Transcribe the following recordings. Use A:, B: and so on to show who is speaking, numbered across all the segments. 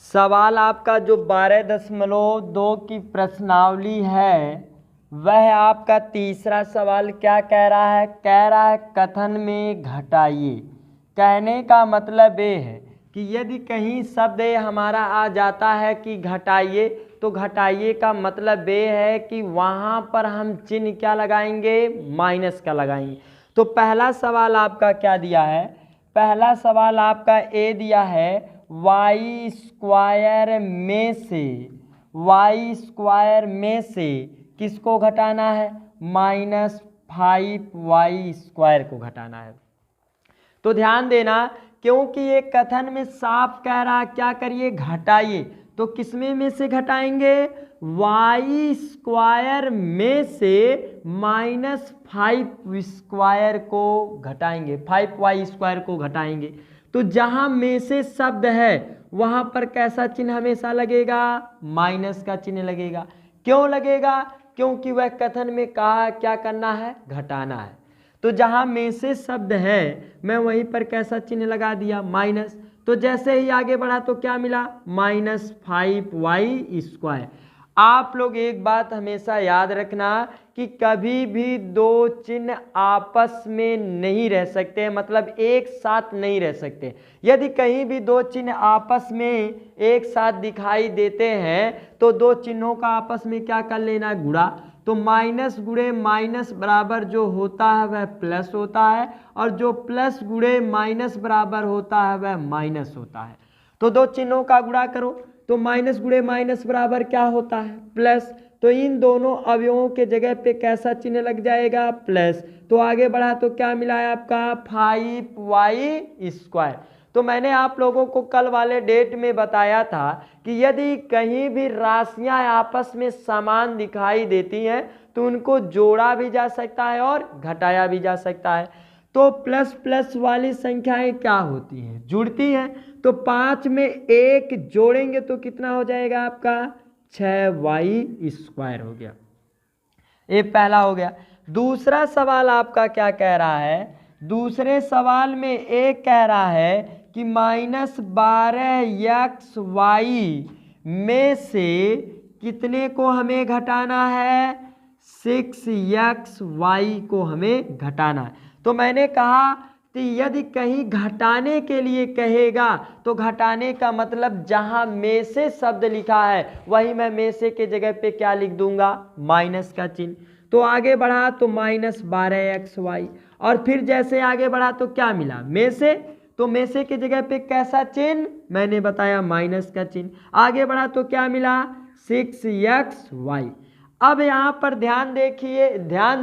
A: सवाल आपका जो 12.2 की प्रश्नावली है वह आपका तीसरा सवाल क्या कह रहा है? कह रहा है कथन में घटाइए। कहने का मतलब ये है कि यदि कहीं शब्द हमारा आ जाता है कि घटाइए, तो घटाइए का मतलब ये है कि वहाँ पर हम चिन्ह क्या लगाएंगे? माइनस का लगाएंगे। तो पहला सवाल आपका क्या दिया है? पहला सवाल आपका ए दिया है वाई स्क्वायर में से किसको घटाना है? -5y² को घटाना है। तो ध्यान देना, क्योंकि ये कथन में साफ कह रहा क्या करिए? घटाइए। तो किसमें में से घटाएंगे? y² में से -5y² को घटाएंगे, 5y² को घटाएंगे। तो जहां में से शब्द है वहां पर कैसा चिन्ह हमेशा लगेगा? माइनस का चिन्ह लगेगा। क्यों लगेगा? क्योंकि वह कथन में कहा क्या करना है? घटाना है। तो जहां में से शब्द है मैं वहीं पर कैसा चिन्ह लगा दिया? माइनस। तो जैसे ही आगे बढ़ा तो क्या मिला? -5y²। आप लोग एक बात हमेशा याद रखना कि कभी भी दो चिन्ह आपस में नहीं रह सकते, मतलब एक साथ नहीं रह सकते। यदि कहीं भी दो चिन्ह आपस में एक साथ दिखाई देते हैं तो दो चिन्हों का आपस में क्या कर लेना? गुणा। तो माइनस गुणे माइनस बराबर जो होता है वह प्लस होता है, और जो प्लस गुणे माइनस बराबर होता है वह माइनस होता है। तो दो चिन्हों का गुणा करो तो माइनस गुणे माइनस बराबर क्या होता है? प्लस। तो इन दोनों अवयवों के जगह पे कैसा चिन्ह लग जाएगा? प्लस। तो आगे बढ़ा तो क्या मिला है आपका? 5y²। तो मैंने आप लोगों को कल वाले डेट में बताया था कि यदि कहीं भी राशियां आपस में समान दिखाई देती हैं तो उनको जोड़ा भी जा सकता है और घटाया भी जा सकता है। तो प्लस प्लस वाली संख्याएं क्या होती हैं? जुड़ती हैं। तो 5 में 1 जोड़ेंगे तो कितना हो जाएगा आपका? 6y² हो गया। ये पहला हो गया। दूसरा सवाल आपका क्या कह रहा है? दूसरे सवाल में एक कह रहा है कि -12xy में से कितने को हमें घटाना है? 6xy को हमें घटाना है। तो मैंने कहा कि यदि कहीं घटाने के लिए कहेगा तो घटाने का मतलब जहां में से शब्द लिखा है वही मैं में से के जगह पे क्या लिख दूंगा? माइनस का चिन्ह। तो आगे बढ़ा तो -12xy, और फिर जैसे आगे बढ़ा तो क्या मिला? में से। तो में से के जगह पे कैसा चिन्ह? मैंने बताया माइनस का चिन्ह। आगे बढ़ा तो क्या मिला? 6xy। अब यहाँ पर ध्यान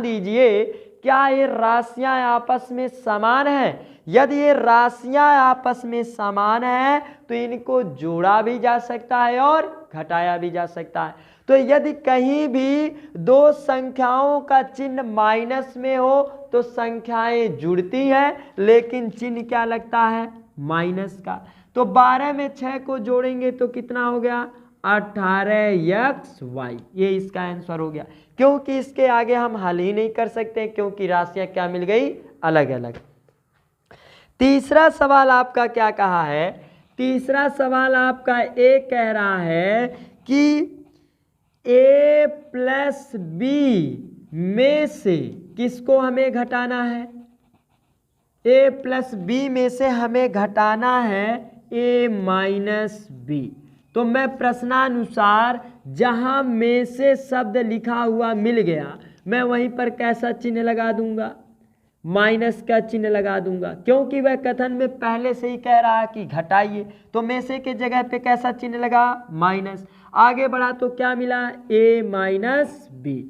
A: दीजिए, क्या ये राशियां आपस में समान हैं? यदि ये राशियां आपस में समान है तो इनको जोड़ा भी जा सकता है और घटाया भी जा सकता है। तो यदि कहीं भी दो संख्याओं का चिन्ह माइनस में हो तो संख्याएं जुड़ती हैं, लेकिन चिन्ह क्या लगता है? माइनस का। तो 12 में 6 को जोड़ेंगे तो कितना हो गया? 18xy। ये इसका आंसर हो गया, क्योंकि इसके आगे हम हल ही नहीं कर सकते क्योंकि राशियां क्या मिल गई? अलग अलग। तीसरा सवाल आपका क्या कहा है? तीसरा सवाल आपका ए कह रहा है कि a+b में से किसको हमें घटाना है? a+b में से हमें घटाना है a-b। तो मैं प्रश्नानुसार जहां में से शब्द लिखा हुआ मिल गया मैं वहीं पर कैसा चिन्ह लगा दूंगा? माइनस का चिन्ह लगा दूंगा, क्योंकि वह कथन में पहले से ही कह रहा है कि घटाइए। तो में से के जगह पे कैसा चिन्ह लगा? माइनस। आगे बढ़ा तो क्या मिला? a-b।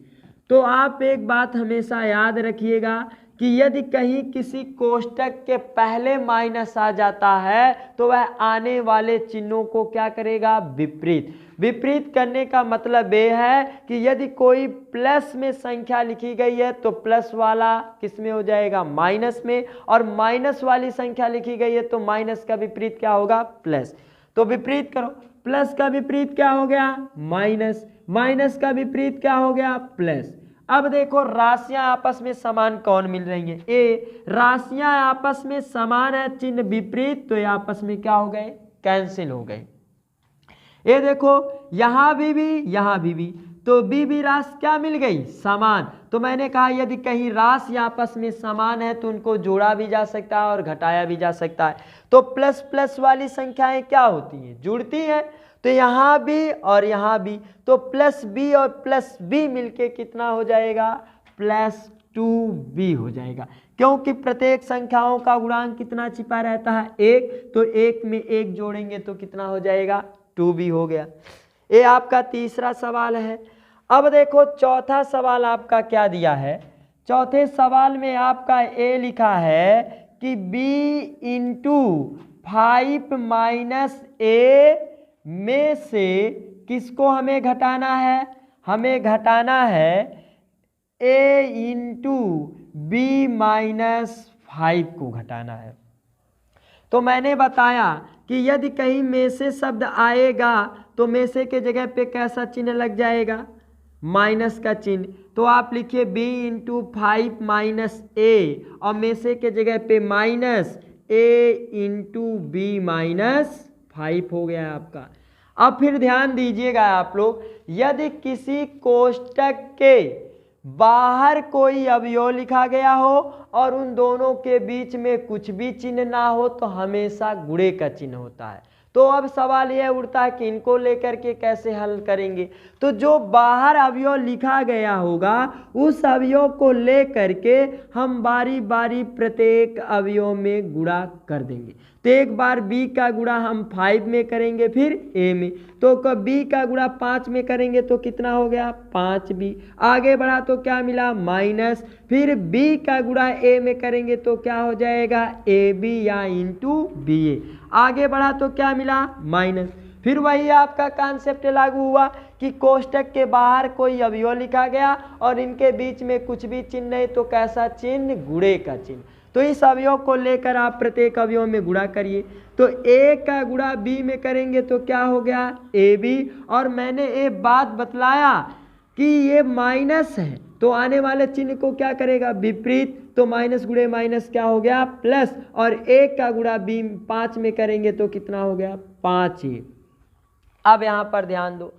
A: तो आप एक बात हमेशा याद रखिएगा कि यदि कहीं किसी कोष्टक के पहले माइनस आ जाता है तो वह आने वाले चिन्हों को क्या करेगा? विपरीत। विपरीत करने का मतलब यह है कि यदि कोई प्लस में संख्या लिखी गई है तो प्लस वाला किस में हो जाएगा? माइनस में। और माइनस वाली संख्या लिखी गई है तो माइनस का विपरीत क्या होगा? प्लस। तो विपरीत करो। प्लस का विपरीत क्या हो गया? माइनस। माइनस का विपरीत क्या हो गया? प्लस। अब देखो राशियां आपस में समान कौन मिल रही है? ए। राशियां आपस में समान है, चिन्ह विपरीत, तो ये आपस में क्या हो गए? कैंसिल हो गए। ये देखो यहाँ भी यहाँ भी, तो बी राशि क्या मिल गई, समान। तो मैंने कहा यदि कहीं राशि आपस में समान है तो उनको जोड़ा भी जा सकता है और घटाया भी जा सकता है। तो प्लस प्लस वाली संख्याएं क्या होती हैं, जुड़ती हैं। तो यहाँ भी और यहाँ भी, तो प्लस बी और प्लस बी मिलके कितना हो जाएगा, प्लस 2b हो जाएगा, क्योंकि प्रत्येक संख्याओं का गुणांक कितना छिपा रहता है, 1। तो 1 में 1 जोड़ेंगे तो कितना हो जाएगा, 2b हो गया। ये आपका तीसरा सवाल है। अब देखो चौथा सवाल आपका क्या दिया है। चौथे सवाल में आपका ए लिखा है कि b इंटू 5 माइनस ए में से किसको हमें घटाना है, हमें घटाना है a इंटू बी माइनस 5 को घटाना है। तो मैंने बताया कि यदि कहीं में से शब्द आएगा तो में से के जगह पे कैसा चिन्ह लग जाएगा, माइनस का चिन्ह। तो आप लिखिए b इंटू 5 माइनस ए और में से के जगह पे minus a into b minus 5 हो गया आपका। अब फिर ध्यान दीजिएगा आप लोग, यदि किसी कोष्टक के बाहर कोई अवयव लिखा गया हो और उन दोनों के बीच में कुछ भी चिन्ह ना हो तो हमेशा गुणे का चिन्ह होता है। तो अब सवाल यह उठता है कि इनको लेकर के कैसे हल करेंगे। तो जो बाहर अवयव लिखा गया होगा उस अवयव को लेकर के हम बारी बारी प्रत्येक अवयव में गुणा कर देंगे। तो एक बार b का गुणा हम 5 में करेंगे, फिर a में। तो b का गुणा 5 में करेंगे तो कितना हो गया, 5b। आगे बढ़ा तो क्या मिला, माइनस। फिर b का गुणा a में करेंगे तो क्या हो जाएगा, ab या इंटू ba। आगे बढ़ा तो क्या मिला, माइनस। फिर वही आपका कॉन्सेप्ट लागू हुआ कि कोष्टक के बाहर कोई अवयव लिखा गया और इनके बीच में कुछ भी चिन्ह नहीं तो कैसा चिन्ह, गुणे का चिन्ह। तो इस अवयव को लेकर आप प्रत्येक अवयव में गुणा करिए। तो a का गुणा b में करेंगे तो क्या हो गया, ab। और मैंने ये बात बतलाया कि ये माइनस है तो आने वाले चिन्ह को क्या करेगा, विपरीत। तो माइनस गुणे माइनस क्या हो गया, प्लस। और a का गुणा b 5 में करेंगे तो कितना हो गया, 5a। अब यहाँ पर ध्यान दो,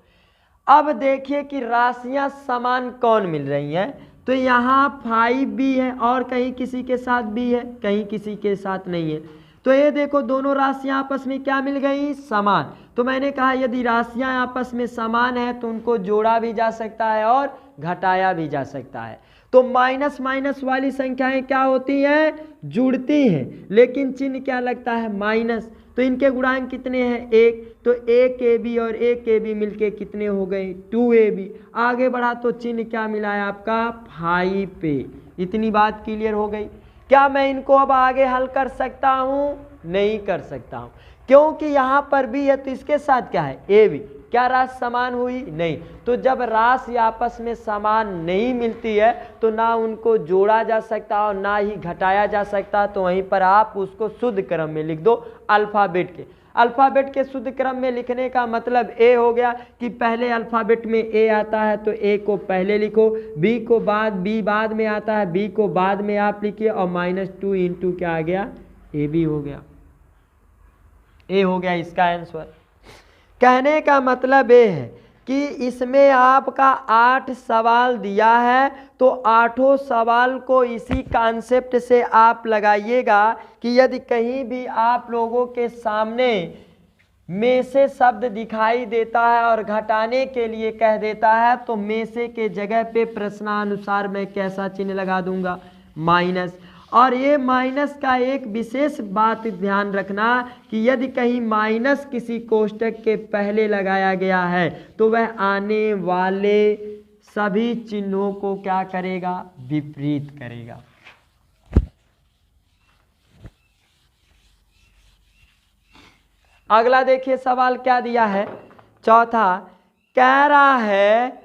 A: अब देखिए कि राशियां समान कौन मिल रही हैं। तो यहाँ 5b है और कहीं किसी के साथ b है, कहीं किसी के साथ नहीं है। तो ये देखो दोनों राशियां आपस में क्या मिल गई, समान। तो मैंने कहा यदि राशियां आपस में समान है तो उनको जोड़ा भी जा सकता है और घटाया भी जा सकता है। तो माइनस माइनस वाली संख्याएं क्या होती हैं, जुड़ती हैं, लेकिन चिन्ह क्या लगता है, माइनस। तो इनके गुणांक कितने हैं, 1। तो 1ab और 1ab मिलके कितने हो गए, 2ab। आगे बढ़ा तो चिन्ह क्या मिला है आपका, 5a। इतनी बात क्लियर हो गई। क्या मैं इनको अब आगे हल कर सकता हूं, नहीं कर सकता हूं, क्योंकि यहां पर भी है तो इसके साथ क्या है, ab। क्या राशि समान हुई, नहीं। तो जब राशि आपस में समान नहीं मिलती है तो ना उनको जोड़ा जा सकता और ना ही घटाया जा सकता। तो वहीं पर आप उसको शुद्ध क्रम में लिख दो, अल्फाबेट के। अल्फाबेट के शुद्ध क्रम में लिखने का मतलब ए हो गया कि पहले अल्फाबेट में ए आता है तो ए को पहले लिखो, बी को बाद, बी बाद में आता है, बी को बाद में आप लिखिए, और -2 इंटू क्या आ गया, ए बी हो गया। ए हो गया इसका आंसर। कहने का मतलब ये है कि इसमें आपका 8 सवाल दिया है तो 8 सवाल को इसी कॉन्सेप्ट से आप लगाइएगा कि यदि कहीं भी आप लोगों के सामने में से शब्द दिखाई देता है और घटाने के लिए कह देता है तो में से के जगह पे प्रश्नानुसार मैं कैसा चिन्ह लगा दूंगा, माइनस। और ये माइनस का एक विशेष बात ध्यान रखना कि यदि कहीं माइनस किसी कोष्टक के पहले लगाया गया है तो वह आने वाले सभी चिन्हों को क्या करेगा, विपरीत करेगा। अगला देखिए सवाल क्या दिया है, चौथा कह रहा है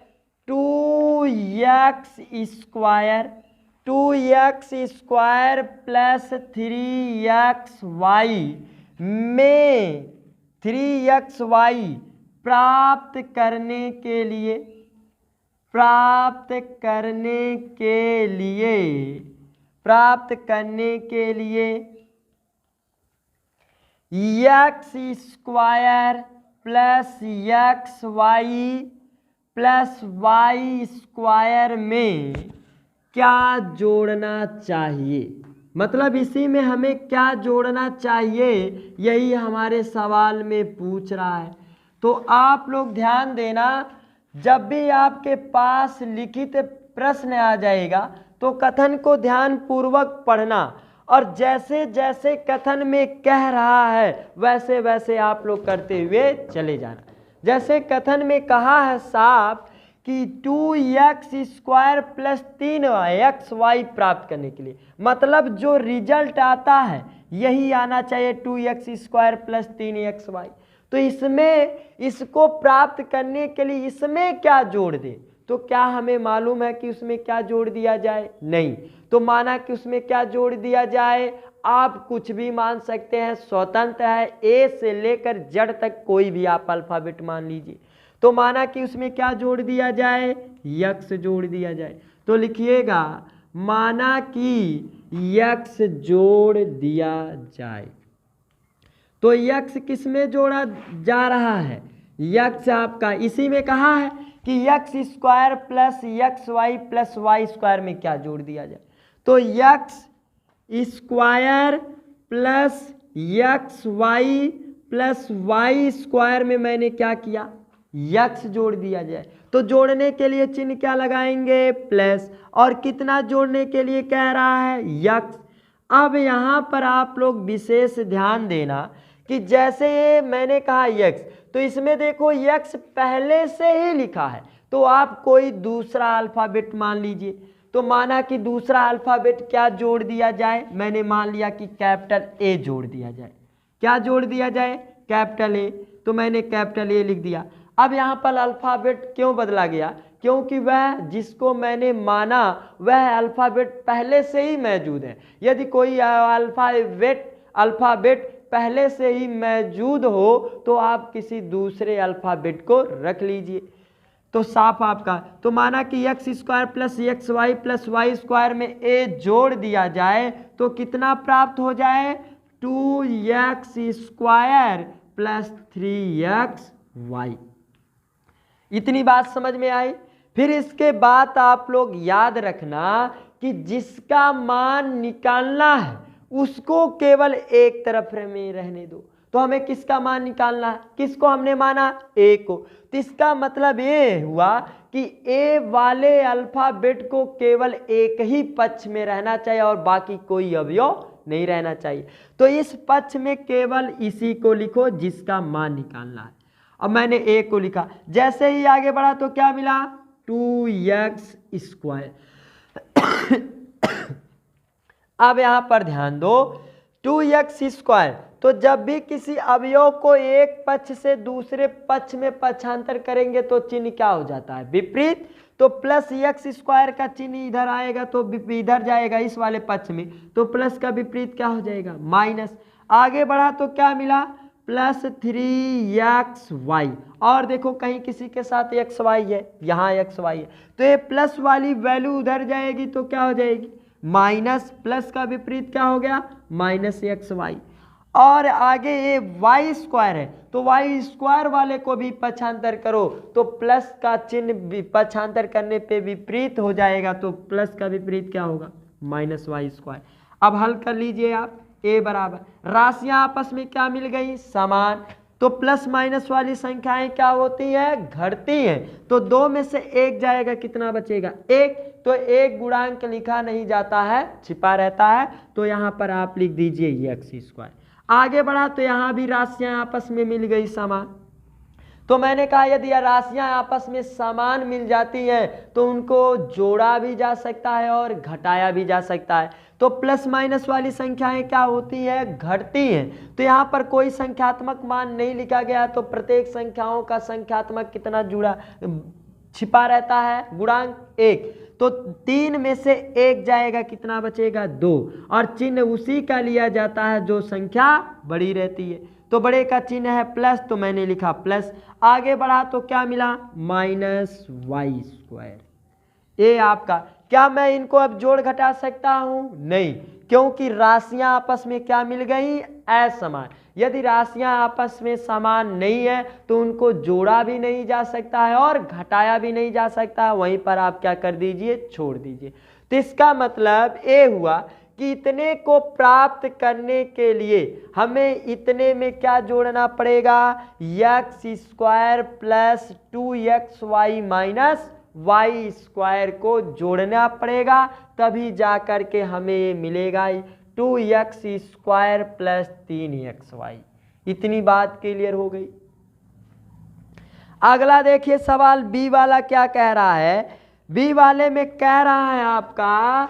A: 2x square 2x square plus 3xy में 3xy प्राप्त करने के लिए x square plus x y plus y square में क्या जोड़ना चाहिए, मतलब इसी में हमें क्या जोड़ना चाहिए, यही हमारे सवाल में पूछ रहा है। तो आप लोग ध्यान देना, जब भी आपके पास लिखित प्रश्न आ जाएगा तो कथन को ध्यान पूर्वक पढ़ना, और जैसे जैसे कथन में कह रहा है वैसे वैसे आप लोग करते हुए चले जाना। जैसे कथन में कहा है साफ कि 2x स्क्वायर प्लस 3xy प्राप्त करने के लिए, मतलब जो रिजल्ट आता है यही आना चाहिए, 2x स्क्वायर प्लस 3xy। तो इसमें इसको प्राप्त करने के लिए इसमें क्या जोड़ दे, तो क्या हमें मालूम है कि उसमें क्या जोड़ दिया जाए? नहीं। तो माना कि उसमें क्या जोड़ दिया जाए, आप कुछ भी मान सकते हैं, स्वतंत्र है, ए से लेकर जेड तक कोई भी आप अल्फाबेट मान लीजिए। तो माना कि उसमें क्या जोड़ दिया जाए, यक्स जोड़ दिया जाए। तो लिखिएगा माना कि यक्स जोड़ दिया जाए। तो यक्स किस में जोड़ा जा रहा है, यक्स आपका इसी में कहा है कि x square plus x y plus y square में क्या जोड़ दिया जाए। तो x square plus x y plus y square में मैंने क्या किया, यक्स जोड़ दिया जाए। तो जोड़ने के लिए चिन्ह क्या लगाएंगे, प्लस, और कितना जोड़ने के लिए कह रहा है, यक्स। अब यहाँ पर आप लोग विशेष ध्यान देना कि जैसे मैंने कहा यक्स, तो इसमें देखो यक्स पहले से ही लिखा है, तो आप कोई दूसरा अल्फाबेट मान लीजिए। तो माना कि दूसरा अल्फाबेट क्या जोड़ दिया जाए, मैंने मान लिया कि कैपिटल ए जोड़ दिया जाए। क्या जोड़ दिया जाए, कैपिटल ए। तो मैंने कैपिटल ए लिख दिया। अब यहाँ पर अल्फाबेट क्यों बदला गया, क्योंकि वह जिसको मैंने माना वह अल्फाबेट पहले से ही मौजूद है। यदि कोई अल्फाबेट पहले से ही मौजूद हो तो आप किसी दूसरे अल्फाबेट को रख लीजिए। तो साफ आपका, तो माना कि x square plus x y plus y square में ए जोड़ दिया जाए तो कितना प्राप्त हो जाए, 2x square plus 3x Y. इतनी बात समझ में आई। फिर इसके बाद आप लोग याद रखना कि जिसका मान निकालना है उसको केवल एक तरफ में रहने दो। तो हमें किसका मान निकालना है, किसको हमने माना, ए को। तो इसका मतलब ये हुआ कि ए वाले अल्फाबेट को केवल एक ही पक्ष में रहना चाहिए और बाकी कोई अवयव नहीं रहना चाहिए। तो इस पक्ष में केवल इसी को लिखो जिसका मान निकालना है। अब मैंने ए को लिखा, जैसे ही आगे बढ़ा तो क्या मिला, 2x स्क्वायर। अब यहां पर ध्यान दो, 2x स्क्वायर, तो जब भी किसी अवयव को एक पक्ष से दूसरे पक्ष में पक्षांतर करेंगे तो चिन्ह क्या हो जाता है, विपरीत। तो प्लस एक्स स्क्वायर का चिन्ह इधर आएगा तो इधर जाएगा इस वाले पक्ष में, तो प्लस का विपरीत क्या हो जाएगा, माइनस। आगे बढ़ा तो क्या मिला, प्लस 3xy। और देखो कहीं किसी के साथ xy है, यहाँ xy है, तो ये प्लस वाली वैल्यू उधर जाएगी तो क्या हो जाएगी, माइनस। प्लस का विपरीत क्या हो गया, माइनस xy। और आगे ये वाई स्क्वायर है, तो वाई स्क्वायर वाले को भी पक्षांतर करो तो प्लस का चिन्ह पक्षांतर करने पे विपरीत हो जाएगा, तो प्लस का विपरीत क्या होगा, माइनस वाई स्क्वायर। अब हल कर लीजिए आप, ए बराबर, राशियां आपस में क्या मिल गई, समान। तो प्लस माइनस वाली संख्याएं क्या होती है, घटती हैं। तो दो में से एक जाएगा, कितना बचेगा, एक। तो एक गुणांक लिखा नहीं जाता है, छिपा रहता है। तो यहाँ पर आप लिख दीजिए ये एक्स स्क्वायर। आगे बढ़ा तो यहाँ भी राशियां आपस में मिल गई समान। तो मैंने कहा यदि राशियां आपस में समान मिल जाती हैं तो उनको जोड़ा भी जा सकता है और घटाया भी जा सकता है। तो प्लस माइनस वाली संख्याएं क्या होती हैं, घटती हैं। तो यहाँ पर कोई संख्यात्मक मान नहीं लिखा गया, तो प्रत्येक संख्याओं का संख्यात्मक कितना जुड़ा छिपा रहता है, गुणांक एक। तो 3 में से 1 जाएगा, कितना बचेगा, 2। और चिन्ह उसी का लिया जाता है जो संख्या बड़ी रहती है। तो बड़े का चिन्ह है प्लस, तो मैंने लिखा प्लस। आगे बढ़ा तो क्या मिला, माइनस वाई स्क्वायर। ये आपका, क्या मैं इनको अब जोड़ घटा सकता हूं, नहीं, क्योंकि राशियां आपस में क्या मिल गई, असमान। यदि राशियां आपस में समान नहीं है तो उनको जोड़ा भी नहीं जा सकता है और घटाया भी नहीं जा सकता है, वहीं पर आप क्या कर दीजिए, छोड़ दीजिए। तो इसका मतलब ये हुआ कि इतने को प्राप्त करने के लिए हमें इतने में क्या जोड़ना पड़ेगा, x square plus 2xy minus y square को जोड़ना पड़ेगा, तभी जा कर के हमें ये मिलेगा 2x स्क्वायर प्लस 3xy। इतनी बात क्लियर हो गई। अगला देखिए सवाल बी वाला क्या कह रहा है। बी वाले में कह रहा है आपका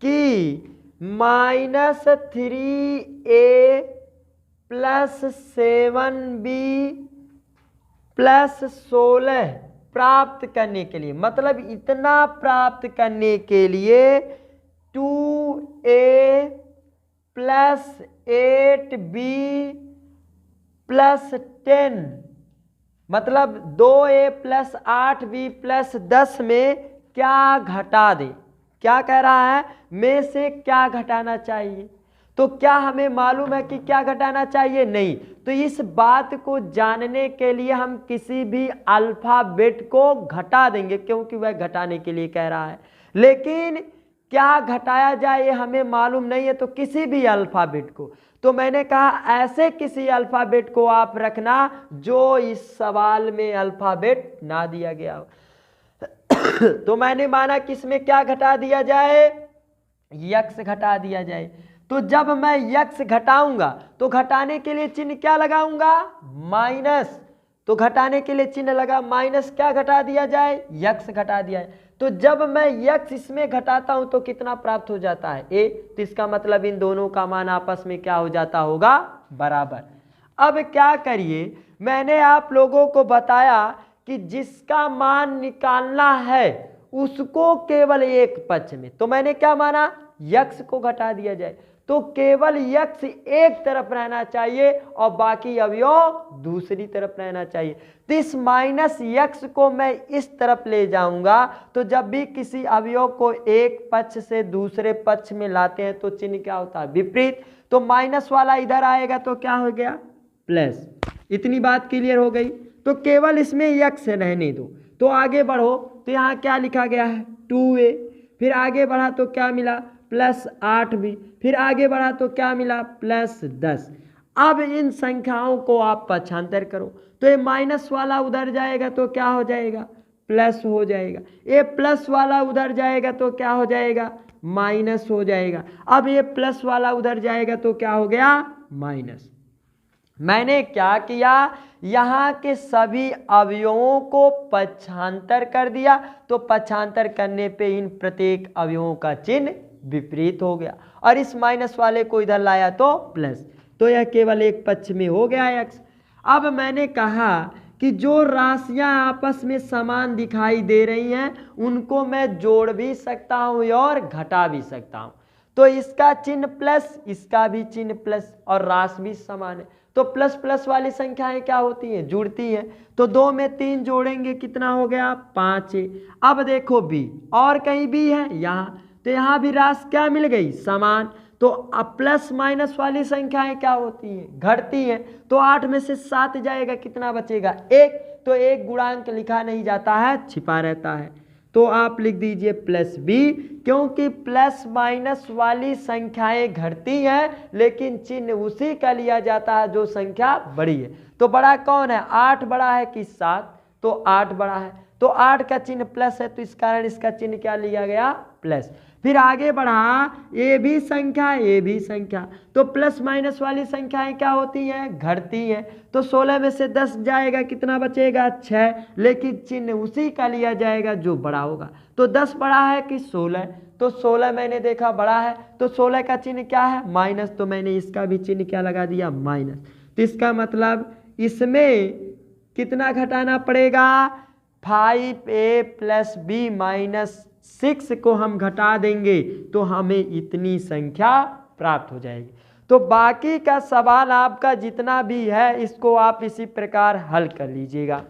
A: कि -3a प्लस 7b प्लस 16 प्राप्त करने के लिए, मतलब इतना प्राप्त करने के लिए 2a प्लस 8b प्लस 10, मतलब 2a प्लस 8b प्लस 10 में क्या घटा दे। क्या कह रहा है, में से क्या घटाना चाहिए। तो क्या हमें मालूम है कि क्या घटाना चाहिए, नहीं। तो इस बात को जानने के लिए हम किसी भी अल्फाबेट को घटा देंगे, क्योंकि वह घटाने के लिए कह रहा है। लेकिन क्या घटाया जाए ये हमें मालूम नहीं है, तो किसी भी अल्फाबेट को। तो मैंने कहा ऐसे किसी अल्फाबेट को आप रखना जो इस सवाल में अल्फाबेट ना दिया गया हो। तो मैंने माना कि इसमें क्या घटा दिया जाए, यक्स घटा दिया जाए। तो जब मैं यक्स घटाऊंगा तो घटाने के लिए चिन्ह क्या लगाऊंगा, माइनस। तो घटाने के लिए चिन्ह लगा माइनस, क्या घटा दिया जाए, यक्स घटा दिया है। तो जब मैं यक्स इसमें घटाता हूं तो कितना प्राप्त हो जाता है, ए। तो इसका मतलब इन दोनों का मान आपस में क्या हो जाता होगा, बराबर। अब क्या करिए, मैंने आप लोगों को बताया कि जिसका मान निकालना है उसको केवल एक पक्ष में, तो मैंने क्या माना, यक्स को घटा दिया जाए। तो केवल यक्स एक तरफ रहना चाहिए और बाकी अवयव दूसरी तरफ रहना चाहिए। तो इस माइनस यक्स को मैं इस तरफ ले जाऊंगा, तो जब भी किसी अवयव को एक पक्ष से दूसरे पक्ष में लाते हैं तो चिन्ह क्या होता है, विपरीत। तो माइनस वाला इधर आएगा तो क्या हो गया, प्लस। इतनी बात क्लियर हो गई। तो केवल इसमें यक्स रहने दो। तो आगे बढ़ो, तो यहाँ क्या लिखा गया है, 2a। फिर आगे बढ़ा तो क्या मिला, प्लस 8b। फिर आगे बढ़ा तो क्या मिला, प्लस 10। अब इन संख्याओं को आप पक्षांतर करो, तो ये माइनस वाला उधर जाएगा तो क्या हो जाएगा, प्लस हो जाएगा। ये प्लस वाला उधर जाएगा तो क्या हो जाएगा, माइनस हो जाएगा। अब ये प्लस वाला उधर जाएगा तो क्या हो गया, माइनस। मैंने क्या किया, यहाँ के सभी अवयवों को पक्षांतर कर दिया। तो पक्षांतर करने पे इन प्रत्येक अवयवों का चिन्ह विपरीत हो गया, और इस माइनस वाले को इधर लाया तो प्लस। तो यह केवल एक पक्ष में हो गया एक्स। अब मैंने कहा कि जो राशियां आपस में समान दिखाई दे रही हैं उनको मैं जोड़ भी सकता हूं और घटा भी सकता हूं। तो इसका चिन्ह प्लस, इसका भी चिन्ह प्लस, और राशि भी समान है। तो प्लस प्लस वाली संख्याएं क्या होती हैं, जुड़ती हैं। तो 2 में 3 जोड़ेंगे कितना हो गया, 5 है। अब देखो बी, और कहीं बी है यहाँ, तो यहाँ भी राशि क्या मिल गई, समान। तो अब प्लस माइनस वाली संख्याएं क्या होती हैं, घटती हैं। तो 8 में से 7 जाएगा, कितना बचेगा, 1। तो एक गुणांक लिखा नहीं जाता है, छिपा रहता है। तो आप लिख दीजिए प्लस बी, क्योंकि प्लस माइनस वाली संख्याएं घटती हैं लेकिन चिन्ह उसी का लिया जाता है जो संख्या बड़ी है। तो बड़ा कौन है, 8 बड़ा है कि 7, तो 8 बड़ा है। तो 8 का चिन्ह प्लस है, तो इस कारण इसका चिन्ह क्या लिया गया, प्लस। फिर आगे बढ़ा, ये भी संख्या, ये भी संख्या। तो प्लस माइनस वाली संख्याएं क्या होती हैं, घटती हैं। तो 16 में से 10 जाएगा, कितना बचेगा, 6। लेकिन चिन्ह उसी का लिया जाएगा जो बड़ा होगा। तो 10 बड़ा है कि 16, तो 16 मैंने देखा बड़ा है, तो 16 का चिन्ह क्या है, माइनस। तो मैंने इसका भी चिन्ह क्या लगा दिया, माइनस। तो इसका मतलब इसमें कितना घटाना पड़ेगा, 5a प्लस b माइनस 6 को हम घटा देंगे तो हमें इतनी संख्या प्राप्त हो जाएगी। तो बाकी का सवाल आपका जितना भी है इसको आप इसी प्रकार हल कर लीजिएगा।